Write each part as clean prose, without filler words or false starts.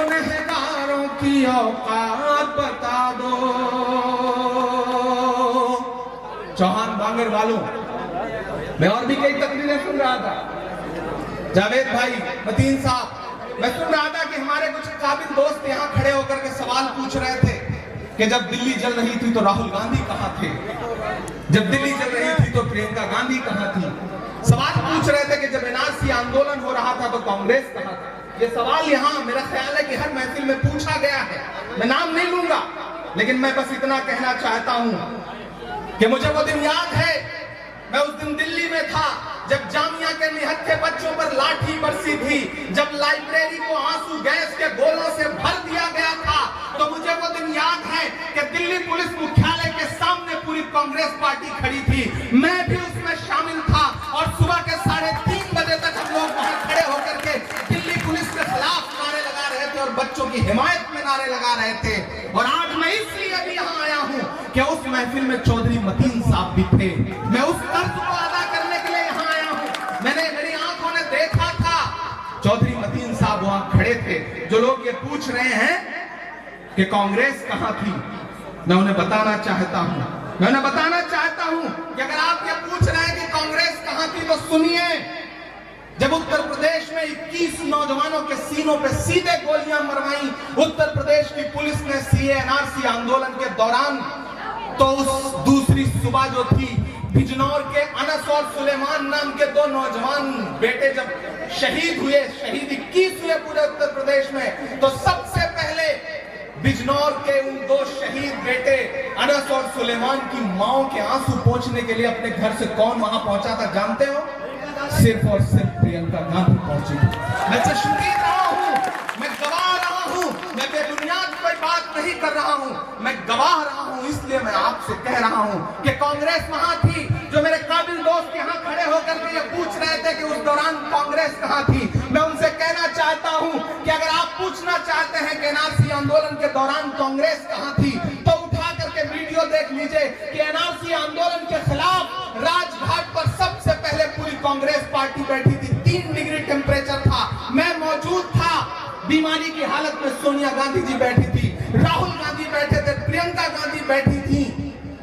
गुनहगारों की औकात बता दो। चौहान बांगर वालों, मैं और भी कई तकरीरें सुन रहा था। जावेद भाई, मतीन साहब, मैं सुन रहा था कि हमारे कुछ काबिल दोस्त यहाँ खड़े होकर के सवाल पूछ रहे थे कि जब दिल्ली जल रही थी तो राहुल गांधी कहाँ थे, जब दिल्ली जल रही थी तो प्रियंका गांधी कहाँ थी। सवाल पूछ रहे थे कि जब एनआरसी आंदोलन हो रहा था तो कांग्रेस कहाँ था। ये सवाल यहाँ मेरा ख्याल है कि हर महफिल में पूछा गया है। मैं नाम नहीं लूंगा, लेकिन मैं बस इतना कहना चाहता हूँ कि मुझे वो दिन याद है। मैं उस दिन दिल्ली में था जब जामिया के निहत्थे बच्चों पर लाठी बरसी थी, जब लाइब्रेरी को आंसू गैस के गोलों से भर दिया गया था। तो मुझे वो दिन याद है कि दिल्ली पुलिस मुख्यालय के सामने पूरी कांग्रेस पार्टी खड़ी थी। मैं भी उसमें शामिल था और सुबह के 3:30 बजे तक हम लोग वहां खड़े होकर के दिल्ली पुलिस के खिलाफ नारे लगा रहे थे और बच्चों की हिमायत में नारे लगा रहे थे। और आज मैं इसलिए भी यहाँ आया हूँ कि उस महफिल में चौधरी मतीन साहब भी थे। मैं उस कर्ज को अदा करने के लिए यहाँ आया हूँ। मैंने मेरी आंखों ने देखा था चौधरी मतीन साहब वहां खड़े थे। जो लोग ये पूछ रहे हैं कि कांग्रेस कहां थी, मैं उन्हें बताना चाहता हूं कि अगर आप ये पूछ रहे हैं कि कांग्रेस कहां थी तो सुनिए। जब उत्तर प्रदेश में 21 नौजवानों के सीनों पे सीधे गोलियां मरवाई उत्तर प्रदेश की पुलिस ने सीए एनआरसी आंदोलन के दौरान, तो उस दूसरी सुबह जो थी बिजनौर के अनस और सुलेमान नाम के 2 नौजवान बेटे जब शहीद हुए, शहीद 21 हुए पूरे उत्तर प्रदेश में, तो सबसे पहले बिजनौर के उन 2 शहीद बेटे अनस और सुलेमान की माओ के आंसू पोंछने के लिए अपने घर से कौन वहां पहुंचा था जानते हो? सिर्फ और सिर्फ प्रियंका गांधी पहुंची। मैं चश्मदीद रहा हूं, मैं गवाह रहा हूं, मैं बेबुनियाद कोई बात नहीं कर रहा हूं, मैं गवाह रहा हूं। इसलिए मैं आपसे कह रहा हूं कि कांग्रेस वहां थी। जो मेरे काबिल दोस्त यहाँ खड़े होकर के ये पूछ रहे थे कि उस दौरान कांग्रेस कहां थी, मैं उनसे कहना चाहता हूं कि अगर आप पूछना चाहते हैं कि एनआरसी आंदोलन के दौरान कांग्रेस कहां थी, तो उठा करके वीडियो देख लीजिए कि एनआरसी आंदोलन के खिलाफ राजघाट पर सबसे पहले पूरी कांग्रेस पार्टी बैठी थी। 3 डिग्री टेम्परेचर था, मैं मौजूद था। बीमारी की हालत में सोनिया गांधी जी बैठी थी, राहुल गांधी बैठे थे, प्रियंका गांधी बैठी थी,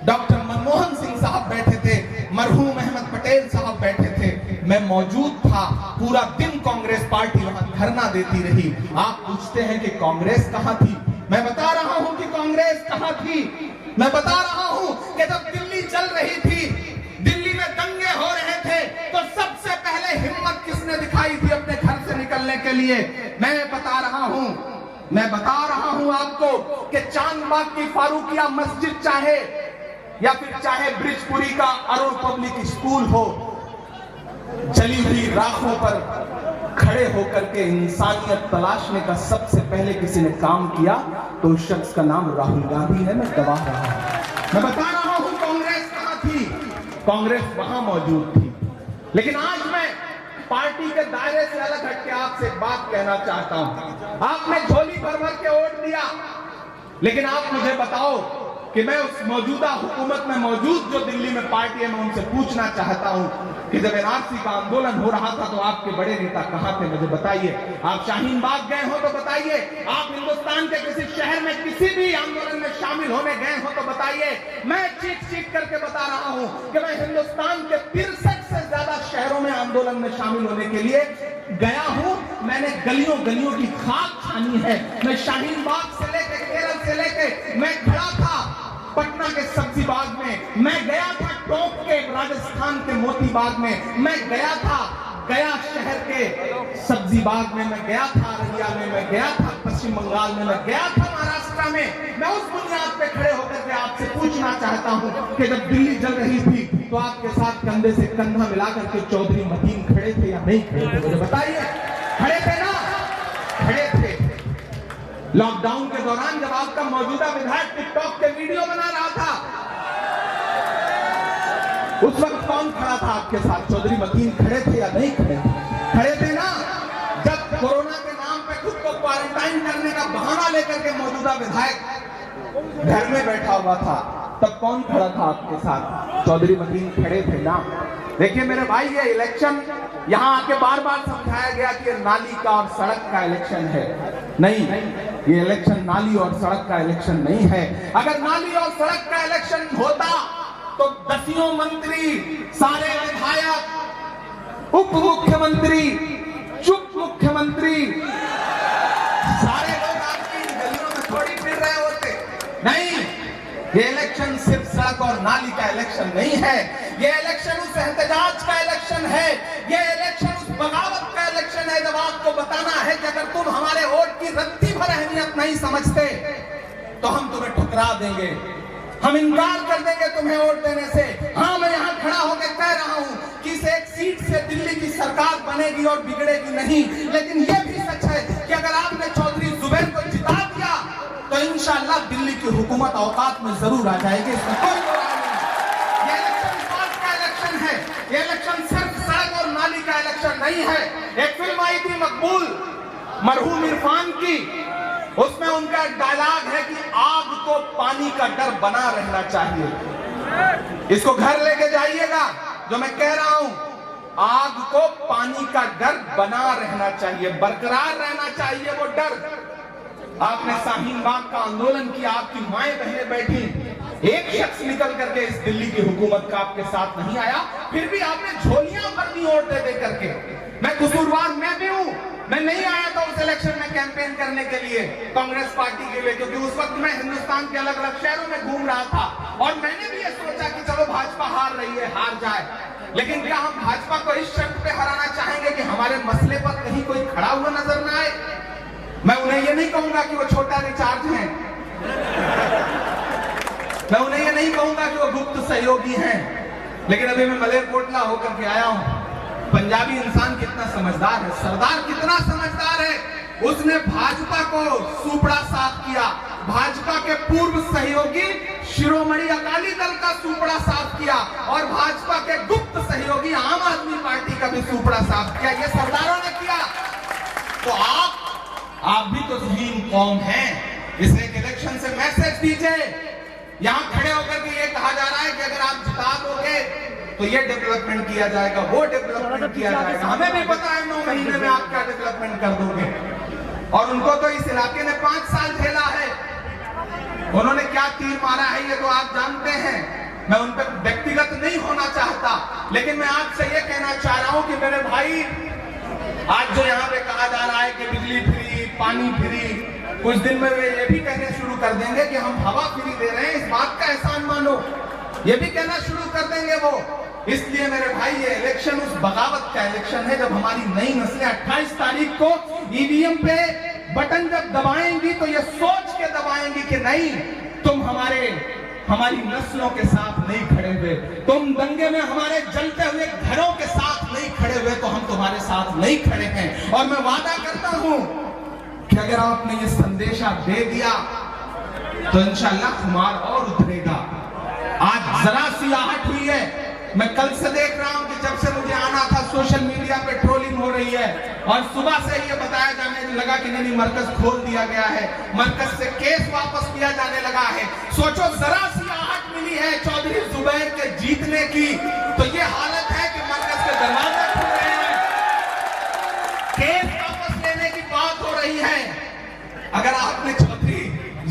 डॉक्टर मनमोहन सिंह साहब बैठे थे, मरहूम अहमद पटेल साहब बैठे थे। मैं मौजूद था। पूरा दिन कांग्रेस पार्टी वहां धरना देती रही। आप पूछते हैं कि कांग्रेस कहां थी? मैं बता रहा हूं कि कांग्रेस कहां थी। मैं बता रहा हूं कि जब दिल्ली चल रही थी, दिल्ली में दंगे हो रहे थे, तो सबसे पहले हिम्मत किसने दिखाई थी अपने घर से निकलने के लिए? मैं बता रहा हूं आपको कि चांदबाग की फारूकिया मस्जिद चाहे या फिर चाहे ब्रिजपुरी का अरुण पब्लिक स्कूल हो, जली हुई राखों पर खड़े होकर के इंसानियत तलाशने का सबसे पहले किसी ने काम किया तो उस शख्स का नाम राहुल गांधी है। मैं गवाह रहा हूं। मैं बता रहा हूं कांग्रेस कहां थी। कांग्रेस वहां मौजूद थी। लेकिन आज मैं पार्टी के दायरे से अलग हटके आपसे एक बात कहना चाहता हूं। आपने झोली भर भर के वोट दिया, लेकिन आप मुझे बताओ कि मैं उस मौजूदा हुकूमत में मौजूद जो दिल्ली में पार्टी है, मैं उनसे पूछना चाहता हूं कि जब एनआरसी का आंदोलन हो रहा था तो आपके बड़े नेता कहां थे? मुझे बताइए। आप शाहीन बाग गए हो तो बताइए। आप हिंदुस्तान के किसी शहर में किसी भी आंदोलन में शामिल होने गए हो तो बताइए। मैं चीख करके बता रहा हूं कि मैं हिंदुस्तान के 63 से ज्यादा शहरों में आंदोलन में शामिल होने के लिए गया हूं। मैंने गलियों गलियों की खाक छानी है। मैं शाहीन बाग से लेकर केरल से लेकर मैं खड़ा था पटना के सब्जी बाग में, मैं गया था टोंक के राजस्थान के मोती बाग में, मैं गया था गया शहर के सब्जी बाग में, मैं गया था अररिया में, मैं गया था पश्चिम बंगाल में, मैं गया था महाराष्ट्र में। मैं उस बुनियाद पे खड़े होकर के आपसे पूछना चाहता हूं कि जब दिल्ली जल रही थी तो आपके साथ कंधे से कंधा मिलाकर के चौधरी मतीन खड़े थे या नहीं खड़े थे? मुझे बताइए। खड़े थे ना? खड़े थे। लॉकडाउन के दौरान जब आपका मौजूदा विधायक टिकटॉक के वीडियो बना रहा था, उस वक्त कौन खड़ा था आपके साथ? चौधरी मतीन खड़े थे या नहीं खड़े थे? खड़े थे ना? जब कोरोना के नाम पे खुद को क्वारंटाइन करने का बहाना लेकर के मौजूदा विधायक घर में बैठा हुआ था, तब कौन खड़ा था आपके साथ? चौधरी मतीन खड़े थे ना? देखिए मेरे भाई, ये इलेक्शन यहाँ आके बार बार समझाया गया कि ये नाली का और सड़क का इलेक्शन है। नहीं, ये इलेक्शन नाली और सड़क का इलेक्शन नहीं है। अगर नाली और सड़क का इलेक्शन होता तो दसियों मंत्री, सारे विधायक, उप मुख्यमंत्री, चुप मुख्यमंत्री, सारे लोग आपकी गलियों में थोड़ी फिर रहे होते। नहीं, ये इलेक्शन सिर्फ सड़क और नाली का इलेक्शन नहीं है। ये इलेक्शन उस एहतजाज का इलेक्शन है। ये इलेक्शन उस बगावत का इलेक्शन है जब आपको बताना है कि अगर तुम हमारे वोट की रत्ती भर अहमियत नहीं समझते तो हम तुम्हें ठुकरा देंगे, हम इनकार कर देंगे तुम्हें वोट देने से। हाँ, मैं यहाँ खड़ा होकर कह रहा हूँ कि इस एक सीट से दिल्ली की सरकार बनेगी और बिगड़ेगी नहीं। लेकिन यह भी सच है कि अगर आपने चौधरी जुबैर को जिता दिया तो इंशाअल्लाह दिल्ली की हुकूमत औकात में जरूर आ जाएगी, इसमें कोई दो राय नहीं। ये इलेक्शन पार्ट का इलेक्शन है। ये इलेक्शन सिर्फ सड़क और नाली का इलेक्शन नहीं है। एक फिल्म आई थी मकबूल, मरहूम इरफान की, उसमें उनका डायलॉग है कि आग को पानी का डर बना रहना चाहिए। इसको घर लेके जाइएगा, जो मैं कह रहा हूं, आग को पानी का डर बना रहना चाहिए, बरकरार रहना चाहिए वो डर। आपने शाहीन बाग का आंदोलन किया, आपकी माएं बहनें बैठी, एक शख्स निकल करके इस दिल्ली की हुकूमत का आपके साथ नहीं आया, फिर भी आपने झोलियां भर दी वोट दे करके। मैं कसूरवार मैं भी हूं, मैं नहीं आया था उस इलेक्शन में कैंपेन करने के लिए कांग्रेस पार्टी के लिए, क्योंकि उस वक्त मैं हिंदुस्तान के अलग अलग शहरों में घूम रहा था और मैंने भी ये सोचा कि चलो भाजपा हार रही है, हार जाए। लेकिन क्या हम भाजपा को इस शर्त पे हराना चाहेंगे कि हमारे मसले पर कहीं कोई खड़ा हुआ नजर ना आए? मैं उन्हें ये नहीं कहूंगा कि वो छोटा रिचार्ज है, मैं उन्हें ये नहीं कहूंगा कि वो गुप्त सहयोगी हैं। लेकिन अभी मैं मलेरकोटला होकर के आया हूं। पंजाबी इंसान कितना समझदार है, सरदार कितना समझदार है, उसने भाजपा को सुपड़ा साफ किया, भाजपा के पूर्व सहयोगी शिरोमणि अकाली दल का सुपड़ा साफ किया और भाजपा के गुप्त सहयोगी आम आदमी पार्टी का भी सुपड़ा साफ किया। ये सरदारों ने किया। तो आप भी तो ज़हीन कौम हैं, इस एक इलेक्शन से मैसेज दीजिए। यहां खड़े होकर के ये कहा जा रहा है कि अगर आप जिता दोगे तो ये डेवलपमेंट किया जाएगा, वो डेवलपमेंट किया जाएगा। हमें भी पता है 9 महीने में आप क्या डेवलपमेंट कर दोगे। और उनको तो इस इलाके ने 5 साल झेला है, उन्होंने क्या तीर मारा है ये तो आप जानते हैं। मैं उन पर व्यक्तिगत नहीं होना चाहता, लेकिन मैं आपसे ये कहना चाह रहा हूं कि मेरे भाई, आज जो यहाँ पे कहा जा रहा है कि बिजली फ्री, पानी फ्री, कुछ दिन में वे ये भी कहने शुरू कर देंगे कि हम हवा फ्री दे रहे हैं, इस बात का एहसान मानो, ये भी कहना शुरू कर देंगे वो। इसलिए मेरे भाई, ये इलेक्शन उस बगावत का इलेक्शन है जब हमारी नई नस्लें 28 तारीख को ईवीएम पे बटन जब दबाएंगी तो ये सोच के दबाएंगी कि नहीं, तुम हमारी नस्लों के साथ नहीं खड़े हुए, तुम दंगे में हमारे जलते हुए घरों के साथ नहीं खड़े हुए, तो हम तुम्हारे साथ नहीं खड़े हैं। और मैं वादा करता हूं कि अगर आपने ये संदेशा दे दिया तो इंशाअल्लाह खुमार और उतरेगा। आज जरा सी आहट हुई है, मैं कल से देख रहा हूं कि जब से मुझे आना था सोशल मीडिया पे ट्रोलिंग हो रही है और सुबह से ये बताया जाने लगा कि नहीं मरकज खोल दिया गया है, मरकज से केस वापस लिया जाने लगा है। सोचो, जरा सी आहट मिली है चौधरी जुबैर के जीतने की तो ये हालत है कि मरकज के दरवाजे खुल रहे हैं, केस वापस लेने की बात हो रही है। अगर आपने चौधरी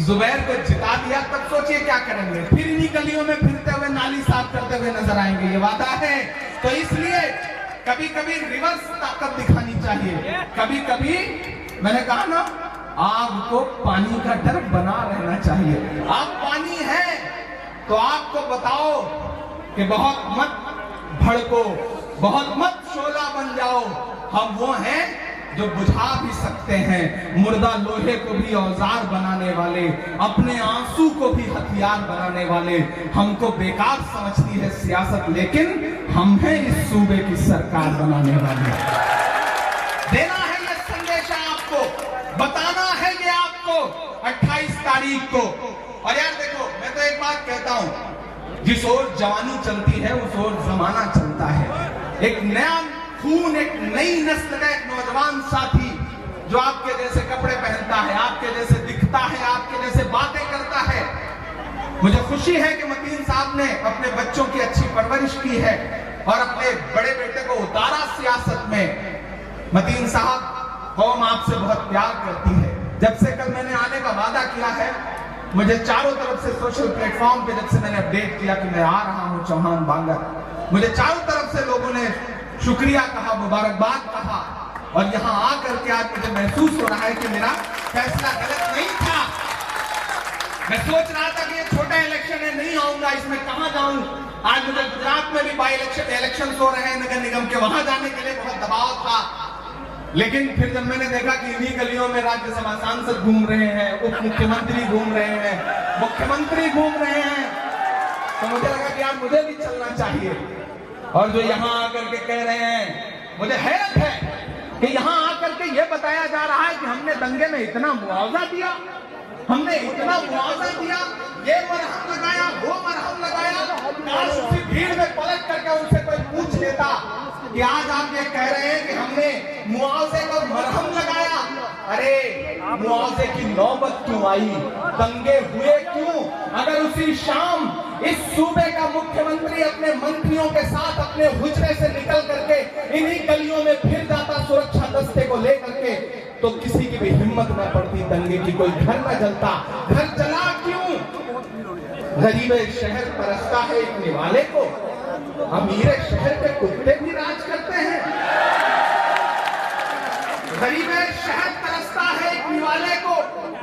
जुबैर को जिता दिया तब सोचिए क्या करेंगे, फिर इन्हीं गलियों में फिरते हुए नाली साफ करते हुए नजर आएंगे, ये वादा है। तो इसलिए कभी कभी रिवर्स ताकत दिखानी चाहिए, कभी कभी मैंने कहा ना, आग को पानी का डर बना रहना चाहिए। आप पानी है तो आपको बताओ कि बहुत मत भड़को, बहुत मत शोला बन जाओ। हम वो हैं जो बुझा भी सकते हैं, मुर्दा लोहे को भी औजार बनाने वाले, अपने आंसू को भी हथियार बनाने वाले। हमको बेकार समझती है सियासत, लेकिन हम हैं इस सूबे की सरकार बनाने वाले। देना है ये संदेश आपको, बताना है ये आपको 28 तारीख को। और यार देखो, मैं तो एक बात कहता हूं, जिस ओर जवानी चलती है उस ओर जमाना चलता है। एक नया खून, एक नई नस्ल का एक नौजवान साथी जो आपके जैसे कपड़े पहनता है, आपके जैसे दिखता है, आपके जैसे बातें करता है। मुझे खुशी है कि मतीन साहब ने अपने बच्चों की अच्छी परवरिश की है, और अपने बड़े बेटे को उतारा सियासत में। मतीन साहब, कौम आपसे बहुत प्यार करती है। जब से कल मैंने आने का वादा किया है, मुझे चारों तरफ से सोशल प्लेटफॉर्म पे जब से मैंने अपडेट किया कि मैं आ रहा हूं चौहान बांगर, मुझे चारों तरफ से लोगों ने शुक्रिया कहा, मुबारकबाद कहा, और यहां आकर के आज मुझे महसूस हो रहा है कि मेरा फैसला गलत नहीं था। मैं सोच रहा था कि ये छोटा इलेक्शन है, नहीं आऊंगा, इसमें कहां जाऊं। आज मुझे गुजरात में भी बाई इलेक्शन हो रहे हैं नगर निगम के, वहां जाने के लिए बहुत दबाव था। लेकिन फिर जब मैंने देखा कि इन्हीं गलियों में राज्यसभा सांसद घूम रहे हैं, उप मुख्यमंत्री घूम रहे हैं, मुख्यमंत्री घूम रहे हैं, तो मुझे लगा कि यार मुझे भी चलना चाहिए। और जो यहाँ आकर के कह रहे हैं, मुझे हैरत है कि यहाँ आकर के ये बताया जा रहा है कि हमने दंगे में इतना मुआवजा दिया, हमने इतना मुआवजा दिया, ये मरहम लगाया, वो मरहम लगाया। काश उसी भीड़ में पलट करके उनसे कोई पूछ लेता कि आज आप ये कह रहे हैं कि हमने मुआवजे का मरहम लगाया, अरे मुआवजे की नौबत क्यों आई, दंगे हुए क्यों? अगर उसी शाम इस सूबे का मुख्यमंत्री अपने मंत्रियों के साथ अपने हुजरे से निकल करके इन्हीं गलियों में फिर जाता सुरक्षा दस्ते को लेकर के, तो किसी की भी हिम्मत न पड़ती दंगे की, कोई घर न जलता। घर जला क्यों? गरीब शहर तरसता है एक निवाले को, अमीर शहर के कुत्ते भी राज करते हैं। गरीब शहर तरसता है एक निवाले को।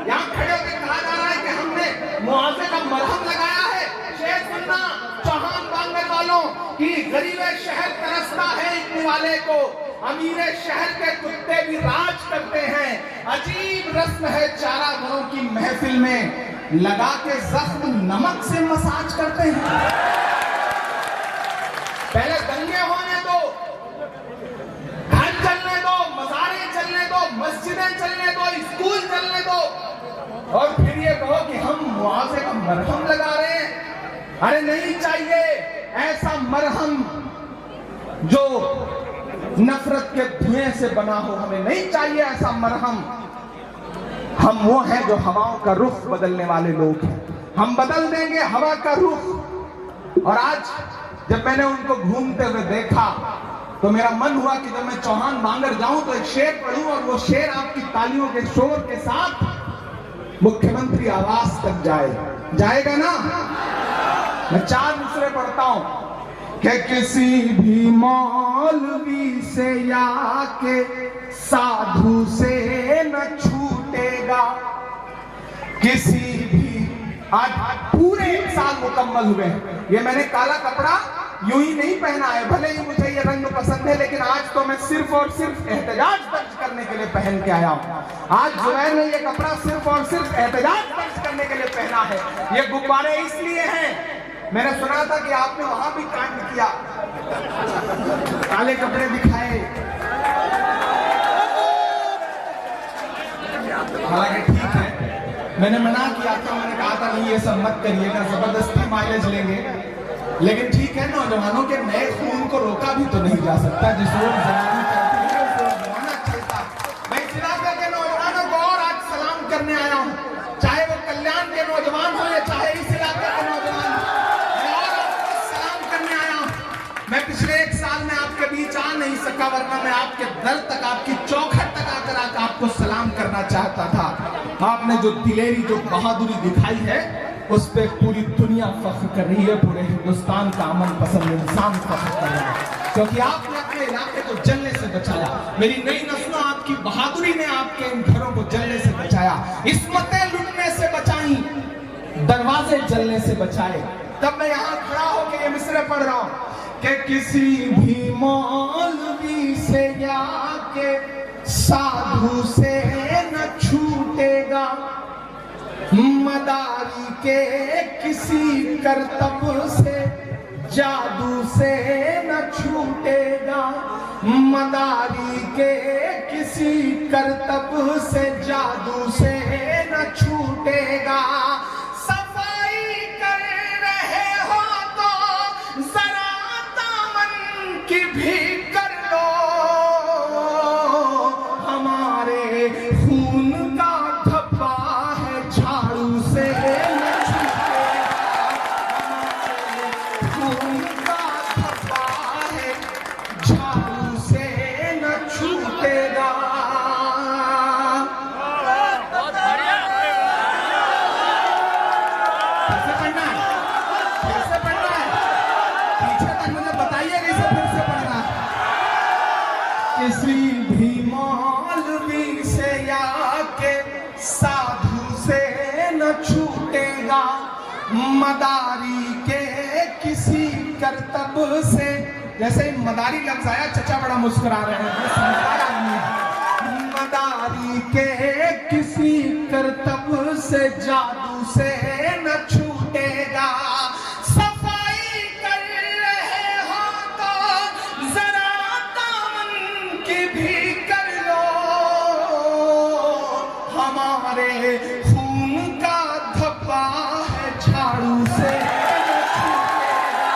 यहाँ खड़े होकर कहा जा रहा है कि हमने मुआवजे का मरहम लगाया है। शेर सुनना चौहान बांगर वालों कि गरीब शहर तरसता है एक निवाले को, अमीर शहर के कुत्ते भी राज करते हैं। अजीब रस्म है चारा घरों की महफिल में, लगा के जख्म नमक से मसाज करते हैं। पहले दंगे होने दो, घर चलने दो, मज़ारे चलने दो, मस्जिदें चलने दो, स्कूल चलने दो, और फिर ये कहो कि हम मुआवजे का मरहम लगा रहे हैं। अरे नहीं चाहिए ऐसा मरहम जो नफरत के धुएं से बना हो, हमें नहीं चाहिए ऐसा मरहम। हम वो हैं जो हवाओं का रुख बदलने वाले लोग हैं, हम बदल देंगे हवा का रुख। और आज जब मैंने उनको घूमते हुए देखा तो मेरा मन हुआ कि जब मैं चौहान बांगर जाऊं तो एक शेर पढ़ूं, और वो शेर आपकी तालियों के शोर के साथ मुख्यमंत्री आवास तक जाएगा ना। मैं 4 मिसरे पढ़ता हूं कि किसी भी मौलवी से या के साधु से न छूटेगा, किसी भी। आज पूरे 1 साल मुकम्मल हुए हैं। ये मैंने काला कपड़ा यूं ही नहीं पहना है, भले ही मुझे ये रंग पसंद है, लेकिन आज तो मैं सिर्फ और सिर्फ एहतजाज दर्ज करने के लिए पहन के आया हूं। आज जुबैर ने ये कपड़ा सिर्फ और सिर्फ एहतजाज दर्ज करने के लिए पहना है। ये गुब्बारे इसलिए हैं, मैंने सुना था कि आपने वहां भी कांड किया, काले कपड़े दिखाए। हालांकि ठीक है, मैंने मना किया था, मैंने कहा था नहीं ये सब मत करिएगा, जबरदस्ती माइलेज लेंगे। लेकिन ठीक है, नौजवानों के नए खून को रोका भी तो नहीं जा सकता। जिस रोज जवानी चलती है उस रोज जमाना चलता। मैं इस इलाके के नौजवानों को और आज सलाम करने आया हूँ, चाहे वो कल्याण के नौजवान हो या चाहे इस इलाके के नौजवान हो, मैं और आपको सलाम करने आया हूँ। मैं पिछले 1 साल में आपके बीच आ नहीं सका, वरना मैं आपके दर तक, आपकी चौखट तक आकर आपको सलाम करना चाहता था। आपने जो दिलेरी, जो बहादुरी दिखाई है, उस पे पूरी दुनिया फख्र कर रही है, पूरे हिंदुस्तान का अमन पसंद इंसान फख्र कर रहा है, क्योंकि आपने अपने इलाके को जलने से बचाया। मेरी नई नस्लों आपकी बहादुरी ने आपके इन घरों को जलने से बचाया, इस्मतें लुटने से बचाई, दरवाजे जलने से बचाए। तब मैं यहाँ खड़ा होकर ये मिसरे पढ़ रहा हूँ कि किसी भी मौलवी से या के साधु से न छूटेगा, मदारी के किसी करतब से जादू से न छूटेगा, मदारी के किसी करतब से जादू से न छूटेगा। सफाई कर रहे हो तो जरा दामन की भी कर लो, हमारे खून का धब्बा है झाड़ू से न छूटेगा, हमारे खून का धब्बा मदारी के किसी करतब से, जैसे ही मदारी लफ्ज आया चचा बड़ा मुस्कुरा रहे हैं, समझदार आदमी है। मदारी के किसी करतब से जादू से न छूटेगा, सफाई कर रहे हो तो जरा दामन की भी कर लो, हमारे खून का धब्बा है झाड़ू से न छूटेगा,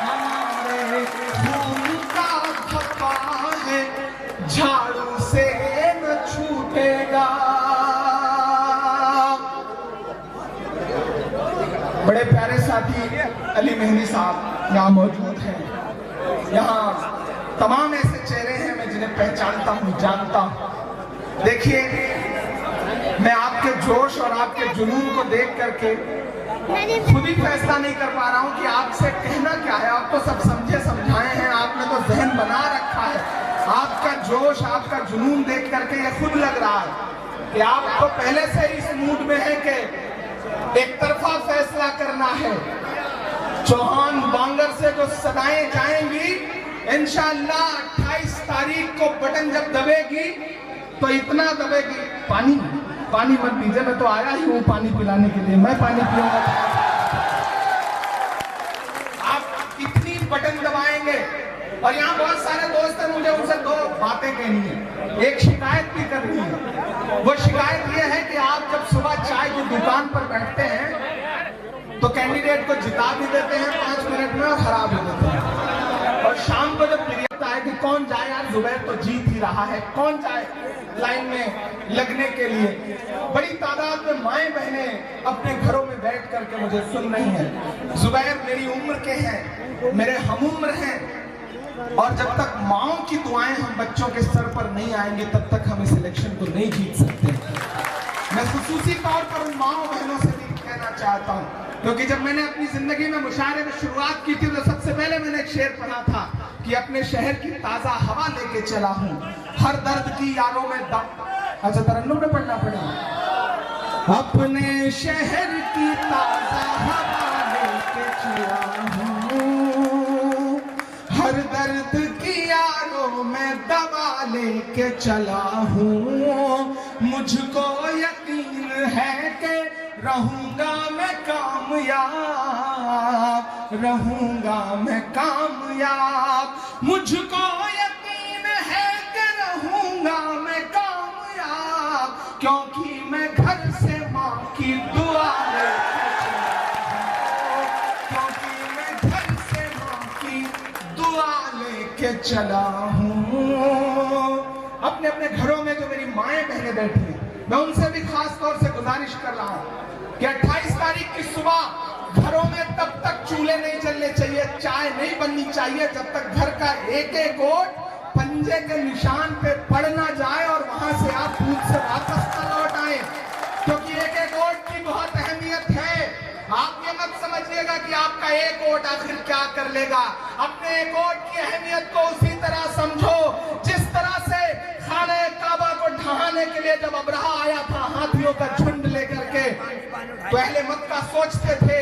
हमारे खून का धब्बा है झाड़ू से न छूटेगा। बड़े प्यारे साथी अली मेहंदी साहब यहाँ मौजूद हैं। यहाँ तमाम ऐसे चेहरे हैं मैं जिन्हें पहचानता हूँ, जानता हूँ। देखिए, मैं आपके जोश और आपके जुनून को देख करके खुद ही फैसला नहीं कर पा रहा हूँ कि आपसे कहना क्या है। आप तो सब समझे समझाए हैं, आपने तो जहन बना रखा है। आपका जोश, आपका जुनून देख करके ये खुद लग रहा है कि आप तो पहले से इस मूड में है कि एक तरफा फैसला करना है। चौहान बांगर से जो सदाएं जाएंगी, इंशाअल्लाह 28 तारीख को बटन जब दबेगी तो इतना दबेगी। पानी मत पीजिए, मैं तो आया ही हूँ पानी पिलाने के लिए, मैं पानी पीऊंगा। आप इतनी बटन दबाएंगे। और यहाँ बहुत सारे दोस्त हैं, मुझे उनसे दो बातें कहनी है, एक शिकायत भी करनी है। वो शिकायत ये है कि आप जब सुबह चाय की दुकान पर बैठते हैं तो कैंडिडेट को जिता भी देते हैं 5 मिनट में और हरा भी देते हैं, और शाम को जब पीरियड है कि कौन जाए यार, जुबैर तो जीत ही रहा है, कौन जाए लाइन में लगने के लिए। बड़ी तादाद में माएं बहनें अपने घरों में बैठ करके मुझे सुन रही हैं। जुबैर मेरी उम्र के हैं, मेरे हमउम्र हैं, और जब तक माओं की दुआएं हम बच्चों के सर पर नहीं आएंगे तब तक हम इस इलेक्शन को नहीं जीत सकते। मैं खुसूसी तौर पर उन माओं बहनों से भी कहना चाहता हूं, क्योंकि जब मैंने अपनी जिंदगी में मुशायरे में शुरुआत की थी तो सबसे पहले मैंने एक शेर पढ़ा था कि अपने शहर की ताजा हवा लेके चला हूं, हर दर्द की यारों में दम। अच्छा, तरन्नुम में पढ़ना पड़ेगा। अपने शहर की ताजा हवा लेके चला हूं, हर दर्द की यारों में दवा लेके चला हूँ, मुझको यकीन है कि रहूंगा मैं कामयाब, रहूंगा मैं कामयाब, मुझको यकीन है कि रहूंगा मैं कामयाब, क्योंकि मैं घर से माँ की दुआ लेके के चला हूँ। अपने अपने घरों में जो मेरी माएं बहनें बैठी हैं, मैं उनसे भी खास तौर से गुजारिश कर रहा हूँ कि 28 तारीख की सुबह घरों में तब तक चूल्हे नहीं जलने चाहिए, चाय नहीं बननी चाहिए जब तक घर का एक एक वोट पंजे के निशान पे पड़ ना जाए और वहां से आप दूध से वापस न लौट आए, क्योंकि एक एक वोट की बहुत अहमियत है। आप ये मत समझिएगा कि आपका एक वोट आखिर क्या कर लेगा। अपने एक वोट की अहमियत को उसी तरह समझो जिस तरह से खाने काबा को ढहाने के लिए जब अब्राहा आया था हाथियों का झुंड लेकर के, तो अहले मक्का सोचते थे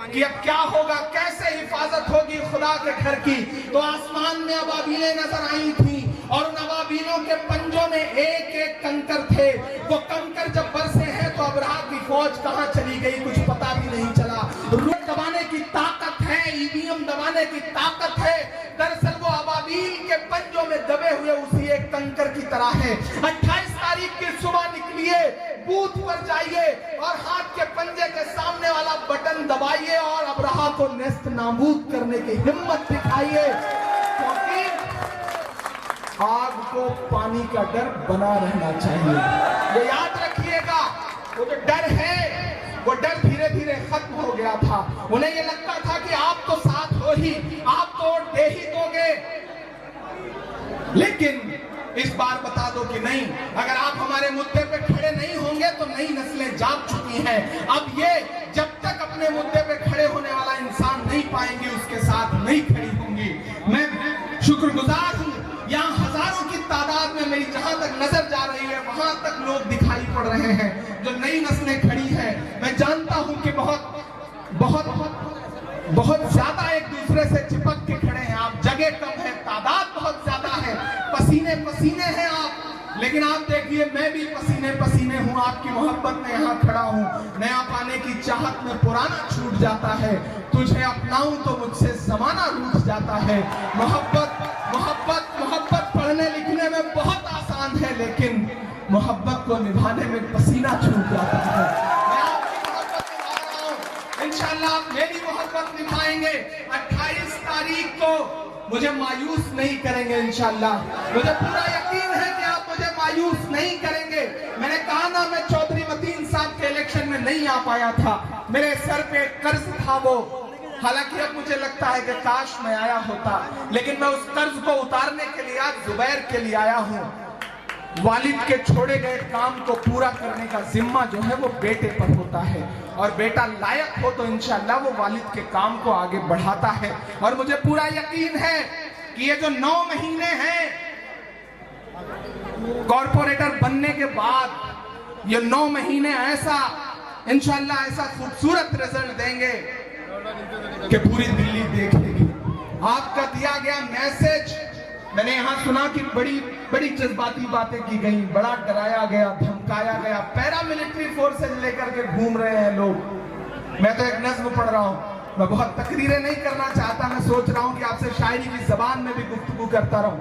कि अब क्या होगा, कैसे हिफाजत होगी खुदा के घर की। तो आसमान में अबाबीलें नजर आई थी और उन अबाबीलों के पंजों में एक एक कंकर थे। वो कंकर जब बरसे हैं तो अब्राहा की फौज कहां चली गई कुछ पता भी नहीं चला। रूह दबाने की ताकत है, ईवीएम दबाने की ताकत है, दरअसल वो अबाबील के पंजों में दबे हुए उसी एक कंकर की तरह है। 28 तारीख की सुबह निकलिए, बूथ पर जाइए और हाथ के पंजे के सामने वाला बटन दबाइए और अब्राहा को नेस्त नाबूद करने की हिम्मत दिखाइए, क्योंकि आग को पानी का डर बना रहना चाहिए। ये याद रखिएगा, वो जो डर है वो डर धीरे धीरे खत्म हो गया था। उन्हें ये लगता था कि आप तो साथ हो ही, आप तो दे ही दोगे, लेकिन इस बार बता दो कि नहीं, अगर आप हमारे मुद्दे पे खड़े नहीं होंगे तो नई नस्लें जाग चुकी हैं। अब ये जब तक अपने मुद्दे पे खड़े होने वाला इंसान नहीं पाएंगे उसके साथ नहीं खड़ी होंगी। मैं शुक्रगुजार हूँ, यहाँ हजारों की तादाद में मेरी जहां तक नजर जा रही है वहां तक लोग दिखाई पड़ रहे हैं जो नई नस्लें खड़ी हैं। मैं जानता हूं कि बहुत लेकिन आप देखिए मैं भी पसीने पसीने हूँ, आपकी मोहब्बत में यहाँ खड़ा हूँ। नया पाने की चाहत में पुराना छूट जाता है, तुझे अपनाऊं तो मुझसे जमाना रूठ जाता है। मोहब्बत मोहब्बत मोहब्बत पढ़ने लिखने में बहुत आसान है, लेकिन मोहब्बत को निभाने में पसीना छूट जाता है। मैं आपकी मोहब्बत निभा रहा हूँ, इंशाअल्लाह आप मेरी मोहब्बत निभाएंगे। 28 तारीख को मुझे मायूस नहीं करेंगे इंशाअल्लाह। मुझे पूरा यकीन है कि आप मुझे मायूस नहीं करेंगे। मैंने कहा ना, मैं चौधरी मतीन साहब के इलेक्शन में नहीं आ पाया था, मेरे सर पे कर्ज था वो। हालांकि अब मुझे लगता है कि काश मैं आया होता, लेकिन मैं उस कर्ज को उतारने के लिए आज जुबैर के लिए आया हूँ। वालिद के छोड़े गए काम को पूरा करने का जिम्मा जो है वो बेटे पर होता है, और बेटा लायक हो तो इंशाअल्लाह वो वालिद के काम को आगे बढ़ाता है। और मुझे पूरा यकीन है कि ये जो 9 महीने हैं कॉर्पोरेटर बनने के बाद, ये 9 महीने ऐसा इंशाअल्लाह ऐसा खूबसूरत रिजल्ट देंगे कि पूरी दिल्ली देख लेगी। आपका दिया गया मैसेज, मैंने यहाँ सुना कि बड़ी बड़ी जज्बाती बातें की गई, बड़ा डराया गया, धमकाया गया, पैरामिलिट्री फोर्सेज लेकर के घूम रहे हैं लोग। मैं तो एक नज्म पढ़ रहा हूँ, मैं बहुत तकरीरें नहीं करना चाहता, मैं सोच रहा हूँ कि आपसे शायरी की जबान में भी गुफ्तगू करता रहूं।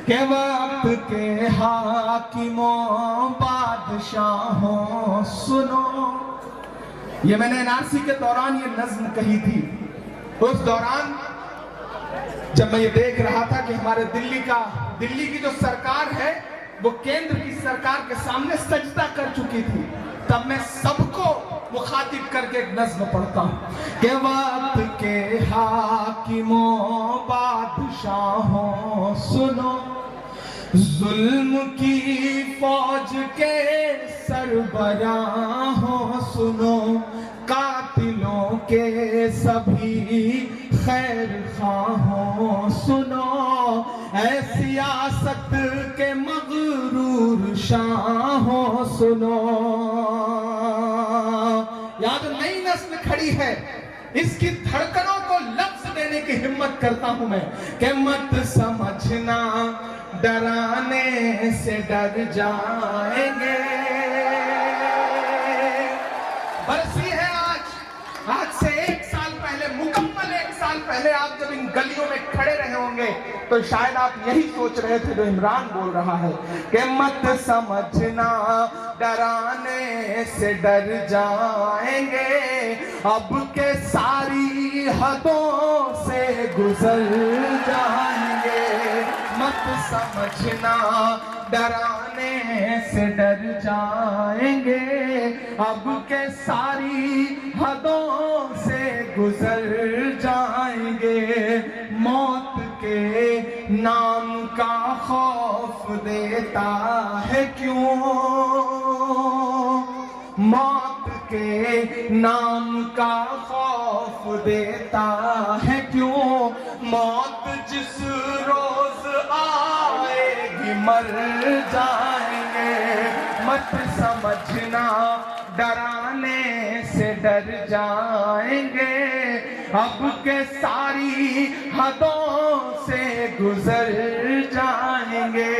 के वक्त के हाकिमों बादशाहों सुनो, ये मैंने एनआरसी के दौरान ये नज्म कही थी। उस दौरान जब मैं ये देख रहा था कि हमारे दिल्ली की जो सरकार है वो केंद्र की सरकार के सामने सजदा कर चुकी थी, तब मैं सबको मुखातिब करके एक नज्म पढ़ता हूँ कि वक्त के हाकिमों बादशाहों सुनो, जुल्म की फौज के सरबराहों सुनो, कातिलों के सभी खैर खाहों सुनो, ऐ सियासत के मगरूर शाहों सुनो। यहाँ जो नई नस्ल खड़ी है, इसकी धड़कनों को लफ्ज देने की हिम्मत करता हूं मैं कि मत समझना डराने से डर जाएंगे। बरसी है आज से 1 साल पहले, मुकम्मल 1 साल पहले आप जब इन गलियों में खड़े रहे होंगे तो शायद आप यही सोच रहे थे जो इमरान बोल रहा है कि मत समझना डराने से डर जाएंगे, अब के सारी हदों से गुजर जाएंगे। मत समझना डराने से डर जाएंगे, अब के सारी हदों से गुजर जाएंगे। मौत के नाम का खौफ देता है क्यों, मौत के नाम का खौफ देता है क्यों, मौत जिस रोज आएगी मर जाएंगे। मत समझना डराने से डर जाएंगे, अब के सारी हदों से गुजर जाएंगे।